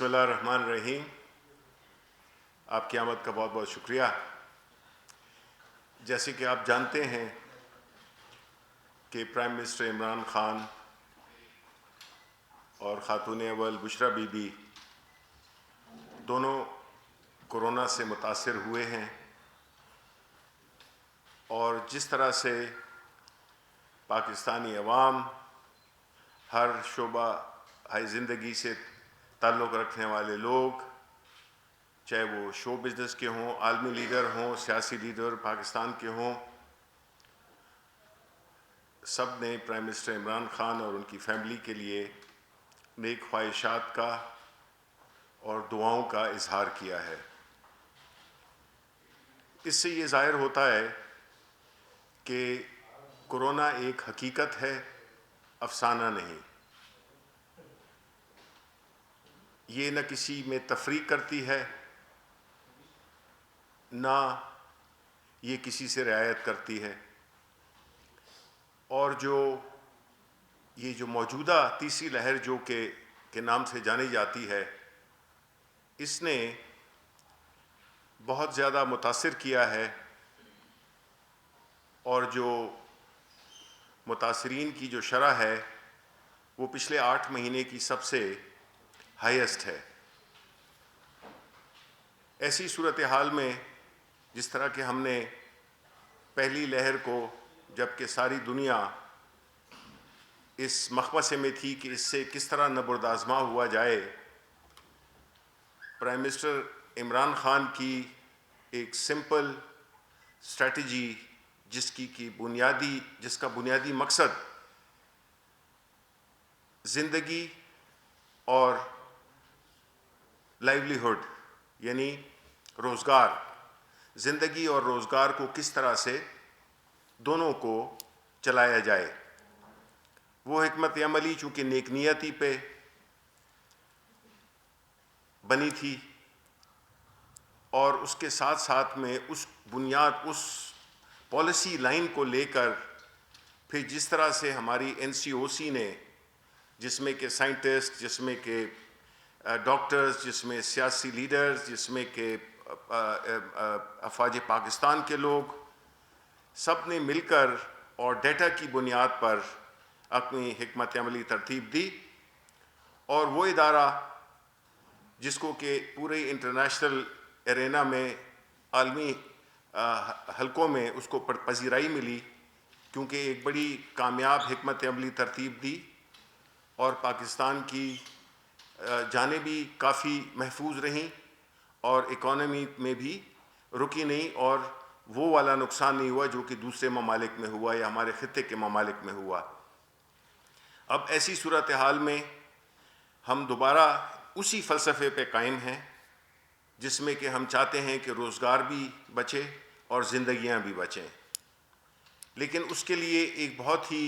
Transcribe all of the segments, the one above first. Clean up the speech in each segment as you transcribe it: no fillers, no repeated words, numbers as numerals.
بسم اللہ الرحمن الرحیم. آپ کی آمد کا بہت بہت شکریہ. جیسے کہ آپ جانتے ہیں کہ پرائم منسٹر عمران خان اور خاتون اول بشرا بی بی دونوں کورونا سے متاثر ہوئے ہیں، اور جس طرح سے پاکستانی عوام، ہر شعبہ زندگی سے تعلق رکھنے والے لوگ، چاہے وہ شو بزنس کے ہوں، عالمی لیڈر ہوں، سیاسی لیڈر پاکستان کے ہوں، سب نے پرائم منسٹر عمران خان اور ان کی فیملی کے لیے نیک خواہشات کا اور دعاؤں کا اظہار کیا ہے. اس سے یہ ظاہر ہوتا ہے کہ کورونا ایک حقیقت ہے، افسانہ نہیں. یہ نہ کسی میں تفریق کرتی ہے، نہ یہ کسی سے رعایت کرتی ہے، اور یہ جو موجودہ تیسری لہر جو کے نام سے جانی جاتی ہے، اس نے بہت زیادہ متاثر کیا ہے، اور جو متاثرین کی جو شرح ہے وہ پچھلے 8 مہینے کی سب سے ہائیسٹ ہے. ایسی صورتحال میں جس طرح کہ ہم نے پہلی لہر کو، جبکہ ساری دنیا اس مخمصے میں تھی کہ اس سے کس طرح نبرد آزما ہوا جائے، پرائم منسٹر عمران خان کی ایک سمپل اسٹریٹجی جس کا بنیادی مقصد زندگی اور لائیولیہڈ یعنی روزگار، زندگی اور روزگار کو کس طرح سے دونوں کو چلایا جائے، وہ حکمت عملی چونکہ نیک نیتی پہ بنی تھی، اور اس کے ساتھ ساتھ میں اس پالیسی لائن کو لے کر پھر جس طرح سے ہماری NCOC نے، جس میں کہ سائنٹسٹ، جس میں کہ ڈاکٹرز، جس میں سیاسی لیڈرز، جس میں کہ افواج پاکستان کے لوگ، سب نے مل کر اور ڈیٹا کی بنیاد پر اپنی حکمت عملی ترتیب دی، اور وہ ادارہ جس کو کہ پورے انٹرنیشنل ارینا میں، عالمی حلقوں میں اس کو پذیرائی ملی، کیونکہ ایک بڑی کامیاب حکمت عملی ترتیب دی، اور پاکستان کی جانیں بھی کافی محفوظ رہیں، اور اکانومی میں بھی رکی نہیں، اور وہ والا نقصان نہیں ہوا جو کہ دوسرے ممالک میں ہوا یا ہمارے خطے کے ممالک میں ہوا. اب ایسی صورتحال میں ہم دوبارہ اسی فلسفے پہ قائم ہیں جس میں کہ ہم چاہتے ہیں کہ روزگار بھی بچے اور زندگیاں بھی بچیں، لیکن اس کے لیے ایک بہت ہی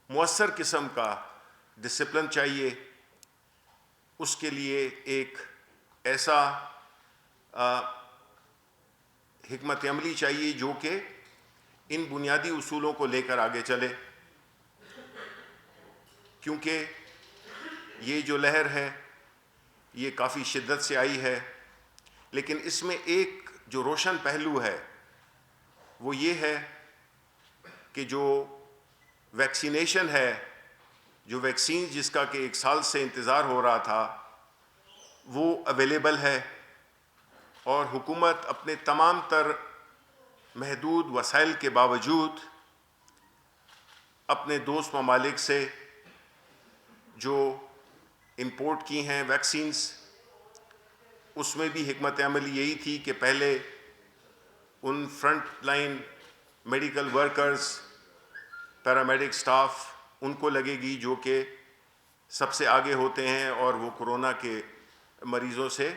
مؤثر قسم کا ڈسپلن چاہیے. اس کے لیے ایک ایسا حکمت عملی چاہیے جو کہ ان بنیادی اصولوں کو لے کر آگے چلے، کیونکہ یہ جو لہر ہے یہ کافی شدت سے آئی ہے، لیکن اس میں ایک جو روشن پہلو ہے وہ یہ ہے کہ جو ویکسینیشن ہے، جو ویکسین جس کا کہ 1 سال سے انتظار ہو رہا تھا، وہ اویلیبل ہے، اور حکومت اپنے تمام تر محدود وسائل کے باوجود اپنے دوست ممالک سے جو امپورٹ کی ہیں ویکسینز، اس میں بھی حکمت عملی یہی تھی کہ پہلے ان front line medical workers, paramedic staff, ان کو لگے گی جو کہ سب سے آگے ہوتے ہیں، اور وہ کورونا کے مریضوں سے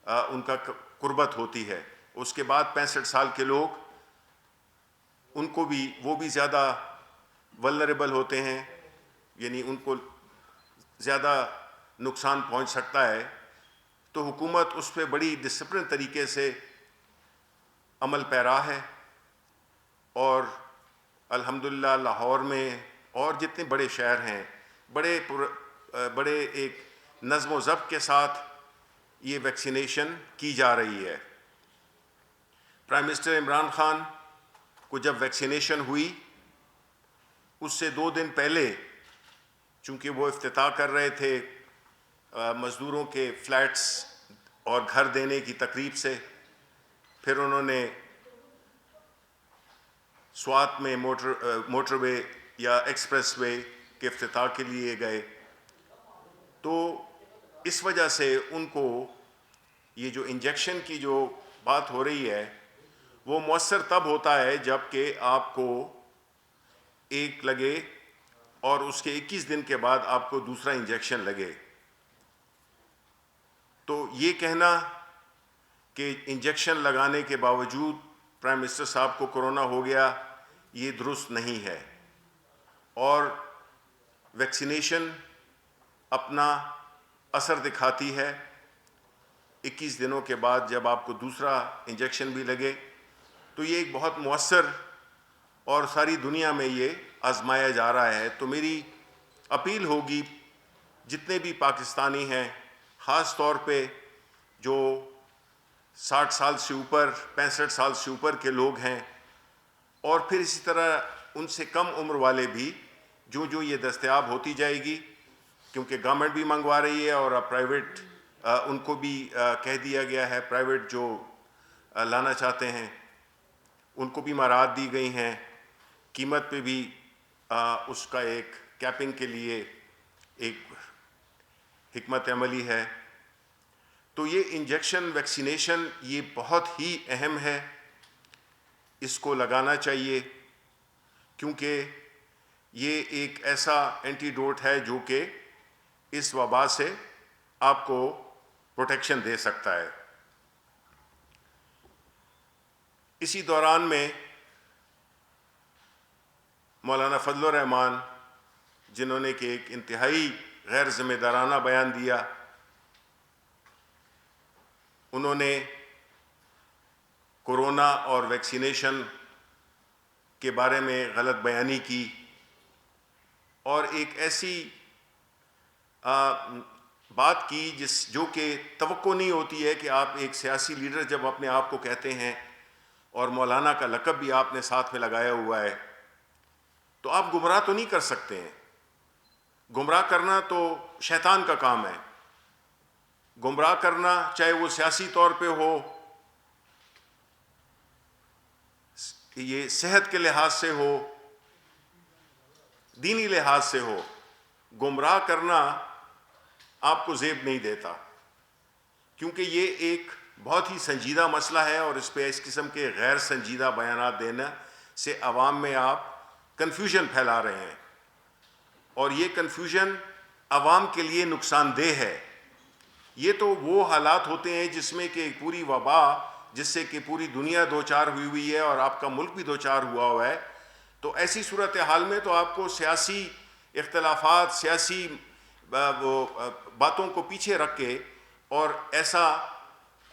ان کا قربت ہوتی ہے. اس کے بعد 65 سال کے لوگ، ان کو بھی، وہ بھی زیادہ ولنریبل ہوتے ہیں، یعنی ان کو زیادہ نقصان پہنچ سکتا ہے. تو حکومت اس پہ بڑی ڈسپلن طریقے سے عمل پیرا ہے، اور الحمدللہ لاہور میں اور جتنے بڑے شہر ہیں، بڑے ایک نظم و ضبط کے ساتھ یہ ویکسینیشن کی جا رہی ہے۔ پرائم منسٹر عمران خان کو جب ویکسینیشن ہوئی اس سے 2 دن پہلے، چونکہ وہ افتتاح کر رہے تھے مزدوروں کے فلیٹس اور گھر دینے کی تقریب سے، پھر انہوں نے سوات میں موٹر وے یا ایکسپریس وے کے افتتاح کے لیے گئے، تو اس وجہ سے ان کو یہ جو انجیکشن کی جو بات ہو رہی ہے وہ مؤثر تب ہوتا ہے جب کہ آپ کو ایک لگے اور اس کے 21 دن کے بعد آپ کو دوسرا انجیکشن لگے۔ تو یہ کہنا کہ انجیکشن لگانے کے باوجود پرائم منسٹر صاحب کو کرونا ہو گیا، یہ درست نہیں ہے، اور ویکسینیشن اپنا اثر دکھاتی ہے۔ 21 دنوں کے بعد جب آپ کو دوسرا انجیکشن بھی لگے تو یہ ایک بہت مؤثر اور ساری دنیا میں یہ آزمایا جا رہا ہے۔ تو میری اپیل ہوگی جتنے بھی پاکستانی ہیں، خاص طور پہ جو 60 سال سے اوپر 65 سال سے اوپر کے لوگ ہیں، اور پھر اسی طرح ان سے کم عمر والے بھی، جو یہ دستیاب ہوتی جائے گی، کیونکہ گورنمنٹ بھی منگوا رہی ہے اور اب پرائیویٹ ان کو بھی کہہ دیا گیا ہے، پرائیویٹ جو لانا چاہتے ہیں ان کو بھی مراعات دی گئی ہیں، قیمت پہ بھی اس کا ایک کیپنگ کے لیے ایک حکمت عملی ہے۔ تو یہ انجیکشن ویکسینیشن یہ بہت ہی اہم ہے، اس کو لگانا چاہیے، کیونکہ یہ ایک ایسا اینٹی ڈوٹ ہے جو کہ اس وبا سے آپ کو پروٹیکشن دے سکتا ہے۔ اسی دوران میں مولانا فضل الرحمان، جنہوں نے کہ ایک انتہائی غیر ذمہ دارانہ بیان دیا، انہوں نے کورونا اور ویکسینیشن کے بارے میں غلط بیانی کی، اور ایک ایسی بات کی جو کہ توقع نہیں ہوتی ہے کہ آپ ایک سیاسی لیڈر جب اپنے آپ کو کہتے ہیں اور مولانا کا لقب بھی آپ نے ساتھ میں لگایا ہوا ہے، تو آپ گمراہ تو نہیں کر سکتے ہیں۔ گمراہ کرنا تو شیطان کا کام ہے۔ گمراہ کرنا چاہے وہ سیاسی طور پہ ہو، یہ صحت کے لحاظ سے ہو، دینی لحاظ سے ہو، گمراہ کرنا آپ کو زیب نہیں دیتا، کیونکہ یہ ایک بہت ہی سنجیدہ مسئلہ ہے، اور اس پہ اس قسم کے غیر سنجیدہ بیانات دینا سے عوام میں آپ کنفیوژن پھیلا رہے ہیں، اور یہ کنفیوژن عوام کے لیے نقصان دہ ہے۔ یہ تو وہ حالات ہوتے ہیں جس میں کہ ایک پوری وبا جس سے کہ پوری دنیا دوچار ہوئی ہوئی ہے اور آپ کا ملک بھی دوچار ہوا ہوا ہے، تو ایسی صورتحال میں تو آپ کو سیاسی اختلافات، سیاسی باتوں کو پیچھے رکھ کے اور ایسا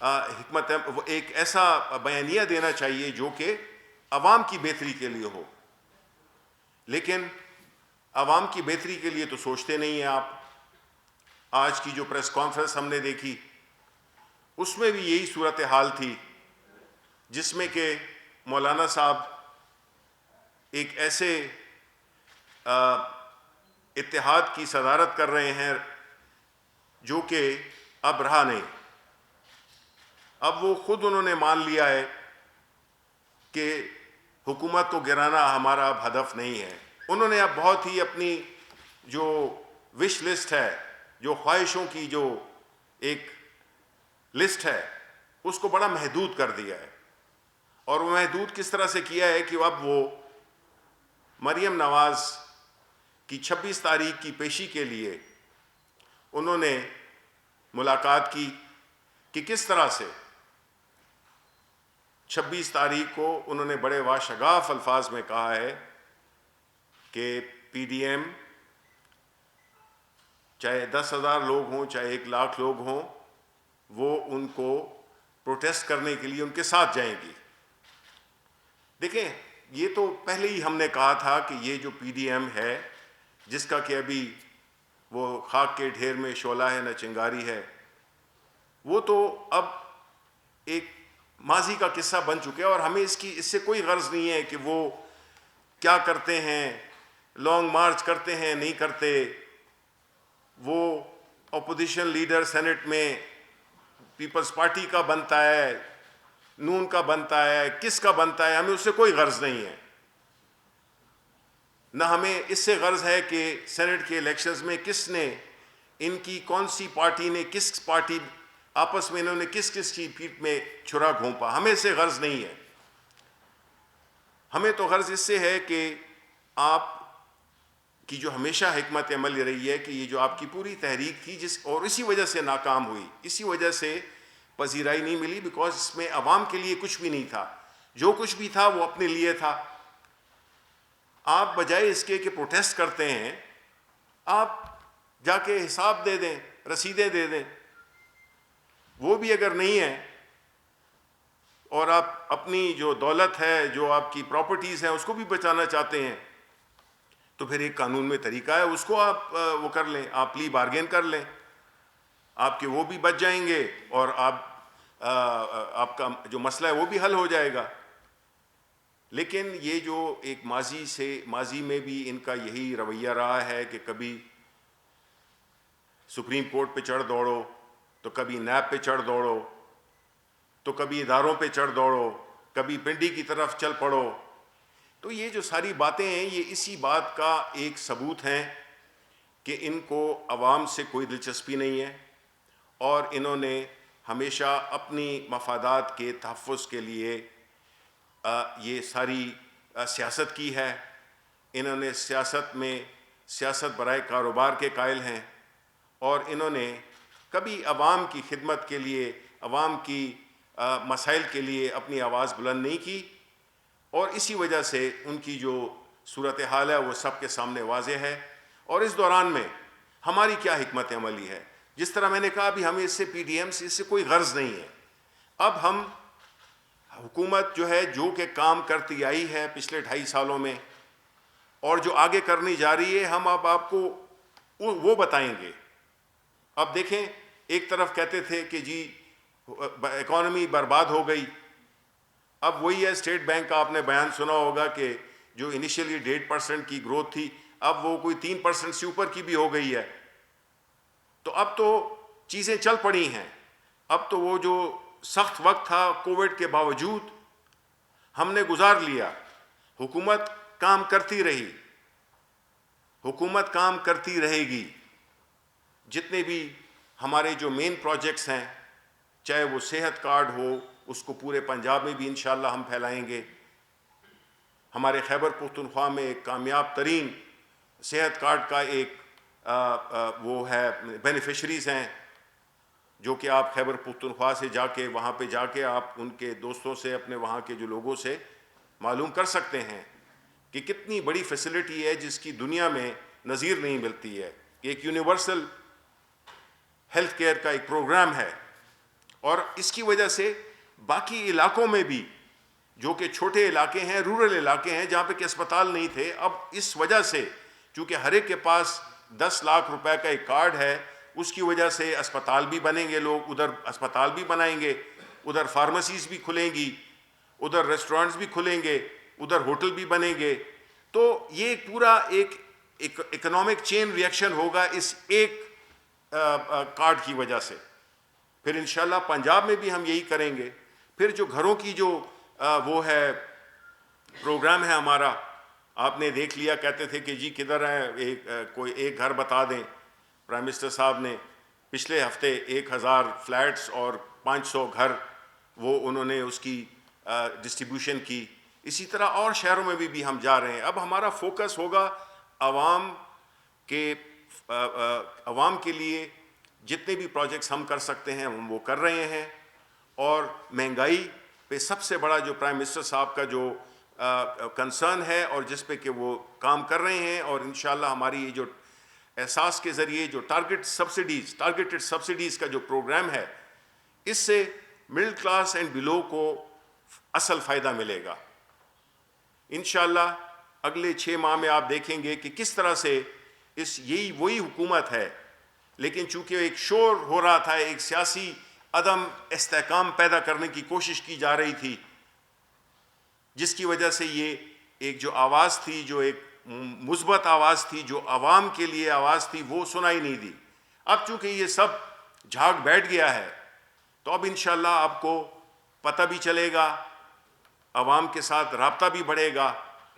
ایک ایسا بیانیہ دینا چاہیے جو کہ عوام کی بہتری کے لیے ہو، لیکن عوام کی بہتری کے لیے تو سوچتے نہیں ہیں آپ۔ آج کی جو پریس کانفرنس ہم نے دیکھی اس میں بھی یہی صورتحال تھی، جس میں کہ مولانا صاحب ایک ایسے اتحاد کی صدارت کر رہے ہیں جو کہ اب رہا نہیں۔ اب وہ خود انہوں نے مان لیا ہے کہ حکومت کو گرانا ہمارا اب ہدف نہیں ہے۔ انہوں نے اب بہت ہی اپنی جو وش لسٹ ہے، جو خواہشوں کی جو ایک لسٹ ہے، اس کو بڑا محدود کر دیا ہے، اور وہ محدود کس طرح سے کیا ہے کہ اب وہ مریم نواز کی 26 تاریخ کی پیشی کے لیے انہوں نے ملاقات کی کہ کس طرح سے 26 تاریخ کو انہوں نے بڑے واشگاف الفاظ میں کہا ہے کہ پی ڈی ایم چاہے 10,000 لوگ ہوں چاہے 1,00,000 لوگ ہوں، وہ ان کو پروٹیسٹ کرنے کے لیے ان کے ساتھ جائیں گی۔ دیکھیں، یہ تو پہلے ہی ہم نے کہا تھا کہ یہ جو پی ڈی ایم ہے، جس کا کہ ابھی وہ خاک کے ڈھیر میں شعلہ ہے نہ چنگاری ہے، وہ تو اب ایک ماضی کا قصہ بن چکے اور ہمیں اس سے کوئی غرض نہیں ہے کہ وہ کیا کرتے ہیں، لانگ مارچ کرتے ہیں نہیں کرتے، وہ اپوزیشن لیڈر سینٹ میں پیپلز پارٹی کا بنتا ہے، نون کا بنتا ہے، کس کا بنتا ہے، ہمیں اس سے کوئی غرض نہیں ہے. نہ ہمیں اس سے غرض ہے کہ سینٹ کے الیکشنز میں کس نے، ان کی کون سی پارٹی نے، کس پارٹی آپس میں انہوں نے کس کی پیٹھ میں چھرا گھونپا، ہمیں اس سے غرض نہیں ہے. ہمیں تو غرض اس سے ہے کہ آپ کی جو ہمیشہ حکمت عمل رہی ہے کہ یہ جو آپ کی پوری تحریک تھی اور اسی وجہ سے ناکام ہوئی، اسی وجہ سے پذیرائی نہیں ملی، بیکاز اس میں عوام کے لیے کچھ بھی نہیں تھا، جو کچھ بھی تھا وہ اپنے لیے تھا. آپ بجائے اس کے کہ پروٹیسٹ کرتے ہیں، آپ جا کے حساب دے دیں، رسیدیں دے دیں. وہ بھی اگر نہیں ہے اور آپ اپنی جو دولت ہے، جو آپ کی پراپرٹیز ہیں، اس کو بھی بچانا چاہتے ہیں، تو پھر ایک قانون میں طریقہ ہے، اس کو آپ وہ کر لیں، آپ پلی بارگین کر لیں، آپ کے وہ بھی بچ جائیں گے اور آپ کا جو مسئلہ ہے وہ بھی حل ہو جائے گا. لیکن یہ جو ایک ماضی میں بھی ان کا یہی رویہ رہا ہے کہ کبھی سپریم کورٹ پہ چڑھ دوڑو، تو کبھی نیب پہ چڑھ دوڑو، تو کبھی اداروں پہ چڑھ دوڑو، کبھی پنڈی کی طرف چل پڑو. تو یہ جو ساری باتیں ہیں یہ اسی بات کا ایک ثبوت ہیں کہ ان کو عوام سے کوئی دلچسپی نہیں ہے اور انہوں نے ہمیشہ اپنی مفادات کے تحفظ کے لیے یہ ساری سیاست کی ہے. انہوں نے سیاست برائے کاروبار کے قائل ہیں اور انہوں نے کبھی عوام کی خدمت کے لیے، عوام کی مسائل کے لیے اپنی آواز بلند نہیں کی، اور اسی وجہ سے ان کی جو صورتحال ہے وہ سب کے سامنے واضح ہے. اور اس دوران میں ہماری کیا حکمت عملی ہے؟ جس طرح میں نے کہا ابھی ہمیں اس سے پی ڈی ایم سے اس سے کوئی غرض نہیں ہے. اب ہم حکومت جو ہے جو کہ کام کرتی آئی ہے پچھلے 2.5 سالوں میں اور جو آگے کرنی جا رہی ہے، ہم اب آپ کو وہ بتائیں گے. اب دیکھیں، ایک طرف کہتے تھے کہ جی اکانومی برباد ہو گئی، اب وہی ہے اسٹیٹ بینک کا آپ نے بیان سنا ہوگا کہ جو انیشیلی 1.5% کی گروتھ تھی اب وہ کوئی 3% سے اوپر کی بھی ہو گئی ہے. تو اب تو چیزیں چل پڑی ہیں. اب تو وہ جو سخت وقت تھا کووڈ کے باوجود ہم نے گزار لیا. حکومت کام کرتی رہی، حکومت کام کرتی رہے گی. جتنے بھی ہمارے جو مین پروجیکٹس ہیں، چاہے وہ صحت کارڈ ہو، اس کو پورے پنجاب میں بھی انشاءاللہ ہم پھیلائیں گے. ہمارے خیبر پختونخوا میں ایک کامیاب ترین صحت کارڈ کا ایک وہ ہے، بینیفیشریز ہیں، جو کہ آپ خیبر پختونخوا سے جا کے وہاں پہ جا کے آپ ان کے دوستوں سے، اپنے وہاں کے جو لوگوں سے معلوم کر سکتے ہیں کہ کتنی بڑی فیسلٹی ہے جس کی دنیا میں نظیر نہیں ملتی ہے. ایک یونیورسل ہیلتھ کیئر کا ایک پروگرام ہے، اور اس کی وجہ سے باقی علاقوں میں بھی جو کہ چھوٹے علاقے ہیں، رورل علاقے ہیں، جہاں پہ کہ اسپتال نہیں تھے، اب اس وجہ سے چونکہ ہر ایک کے پاس 10 لاکھ روپے کا ایک کارڈ ہے، اس کی وجہ سے اسپتال بھی بنیں گے، لوگ ادھر اسپتال بھی بنائیں گے، ادھر فارمیسیز بھی کھلیں گی، ادھر ریسٹورنٹس بھی کھلیں گے، ادھر ہوٹل بھی بنیں گے. تو یہ پورا ایک اکنامک چین ریئیکشن ہوگا اس ایک کارڈ کی وجہ سے. پھر انشاءاللہ پنجاب میں بھی ہم یہی کریں گے. پھر جو گھروں کی جو وہ ہے پروگرام ہے ہمارا، آپ نے دیکھ لیا، کہتے تھے کہ جی کدھر ہے کوئی ایک گھر بتا دیں. پرائم منسٹر صاحب نے پچھلے ہفتے 1000 فلیٹس اور 500 گھر وہ انہوں نے اس کی ڈسٹریبیوشن کی. اسی طرح اور شہروں میں بھی ہم جا رہے ہیں. اب ہمارا فوکس ہوگا عوام کے لیے جتنے بھی پروجیکٹس ہم کر سکتے ہیں ہم وہ کر رہے ہیں. اور مہنگائی پہ سب سے بڑا جو پرائم منسٹر صاحب کا جو کنسرن ہے اور جس پہ کہ وہ کام کر رہے ہیں، اور انشاءاللہ ہماری یہ جو احساس کے ذریعے جو ٹارگیٹڈ سبسڈیز کا جو پروگرام ہے، اس سے مڈل کلاس اینڈ بلو کو اصل فائدہ ملے گا. انشاءاللہ اگلے 6 ماہ میں آپ دیکھیں گے کہ کس طرح سے یہی وہی حکومت ہے، لیکن چونکہ ایک شور ہو رہا تھا، ایک سیاسی عدم استحکام پیدا کرنے کی کوشش کی جا رہی تھی، جس کی وجہ سے یہ ایک جو آواز تھی، جو ایک مثبت آواز تھی، جو عوام کے لیے آواز تھی، وہ سنائی نہیں دی۔ اب چونکہ یہ سب جھاگ بیٹھ گیا ہے تو اب انشاءاللہ آپ کو پتہ بھی چلے گا، عوام کے ساتھ رابطہ بھی بڑھے گا،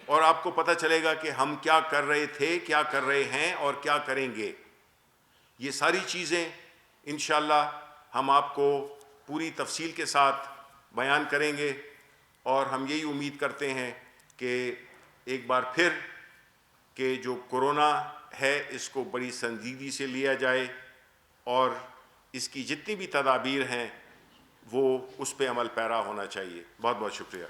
اور آپ کو پتہ چلے گا کہ ہم کیا کر رہے تھے، کیا کر رہے ہیں اور کیا کریں گے۔ یہ ساری چیزیں انشاءاللہ ہم آپ کو پوری تفصیل کے ساتھ بیان کریں گے، اور ہم یہی امید کرتے ہیں کہ ایک بار پھر کہ جو کورونا ہے اس کو بڑی سنجیدگی سے لیا جائے، اور اس کی جتنی بھی تدابیر ہیں وہ اس پہ عمل پیرا ہونا چاہیے۔ بہت بہت شکریہ۔